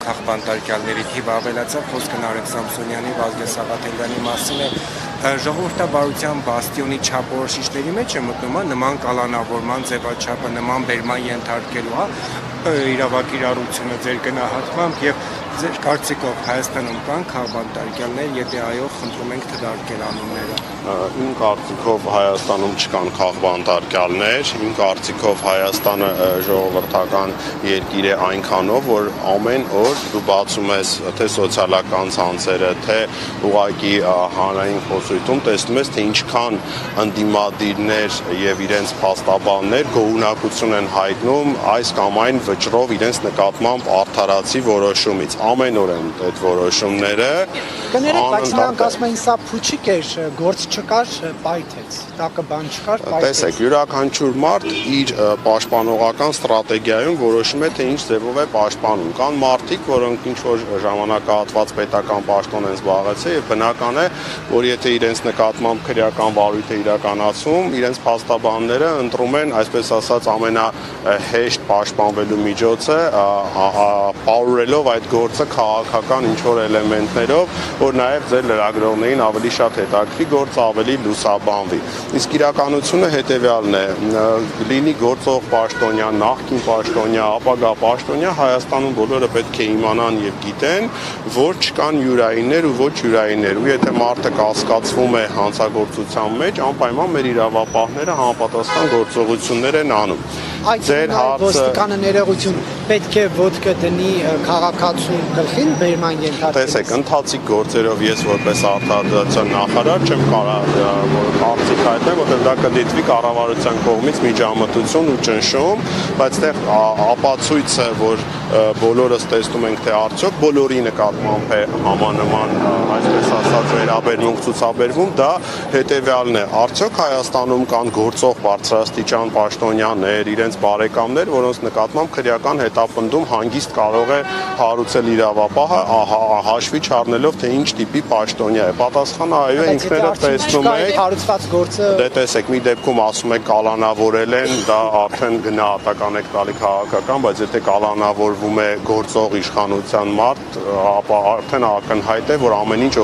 քաղբանտարկյալների թիվը ավելացավ, խոսքը Նարեկ Սամսոնյանի, Վազգեն Սաղաթելյանի մասին է, ժողովրդավարության բաստիոնի չափորոշիչների մեջ է մտնում նման կալանավորման ձևաչափը, նման բերման ենթարկելու իրավակիրառությունը ձեր գնահատմամբ եւ ձեր կարծիքով Հայաստանում կան քաղբանտարկյալներ, եթե այո, խնդրում ենք թվարկել անունները։ Իմ կարծիքով Հայաստանում չկան քաղբանտարկյալներ, իմ կարծիքով Հայաստանը ժողովրդական երկիր է այնքանով, որ ամեն օր դու բացում ես թե սոցիալական ցանցերը, թե ուղղակի հանրային խոսույթում տեսնում ես, թե ինչքան ընդդիմադիրներ եւ իրենց փաստաբաններ գոհունակություն են հայտնում այս կամ այն վճռով իրենց նկատմամբ արդարացի որոշումից։ Ամեն օր են այդ որոշումները։ Կներեք, բայց նրանք ասում են, սա փուչիկ էր, գործ չկար, պայթեց, տակը բան չկար, պայթեց։ Տեսեք, յուրաքանչյուր մարդ իր պաշտպանողական ստրատեգիայում որոշում է, թե ինչ ձևով է պաշտպանում։ Կան մարդիկ, որոնք ինչ-որ ժամանակահատված պետական պաշտոն են զբաղեցել եւ բնական է, որ եթե իրենց նկատմամբ քրեական վարույթ է իրականացում, իրենց փաստաբանները ընտրում են, այսպես ասած, ամենահեշտ պաշտպանվելու միջոցը, պարուրելով այդ գործը քաղաքական ինչ-որ էլեմենտներով, որ նաև ձեր լրագրողներին ավելի շատ հետաքրքրի, գործը ավելի լուսաբանվի։ Իսկ իրականությունը հետևյալն է, լինի գործող պաշտոնյա, նախկին պաշտոնյա, ապագա պաշտոնյա, Հայաստանում բոլորը պետք է իմանան եւ գիտեն, որ չկան յուրայիններ ու ոչ յուրայիններ, ու եթե մարդը կասկածվում է հանցագործության մեջ, անպայման մեր իրավապահները համապատասխան գործողություններ են անում։ Ձեր ոստիկանը ներողություն պետք է ոտքը դնի քաղաքացու գլխին բերման ենթարկել։ Տեսեք, ընթացիկ գործերով ես որպես արտադրության նախարար չեմ կարող կարծիք հայտնել, որտեղ դա կդիտվի կառավարության կողմից միջամտություն ու ճնշում, բայց այդտեղ ապացույցը, որ բոլորս տեսնում ենք, թե արդյոք բոլորի նկատմամբ է համանման, այսպես ասած, վերաբերմունք ցուցաբերվում, դա հետևյալն է. արդյոք Հայաստանում կան գործող բարձրաստիճան պաշտոնյաներ, իրենց բարեկամներ, որոնց նկատմամբ քրեական հետապնդում հանգիստ կարող է հարուցել իրավապահը, հաշվի չառնելով, թե ինչ տիպի պաշտոնյա է։ Պատասխանը այո է, ինքներդ տեսնում եք։ Հարուցված գործը Դե տեսեք, մի դեպքում ասում եք կալանավորել են, դա արդեն գնահատական եք տալի քաղաքական, բայց եթե կալանավորվում է գործող իշխանության մարդ, ապա արդեն ակնհայտ է, որ ամեն ինչ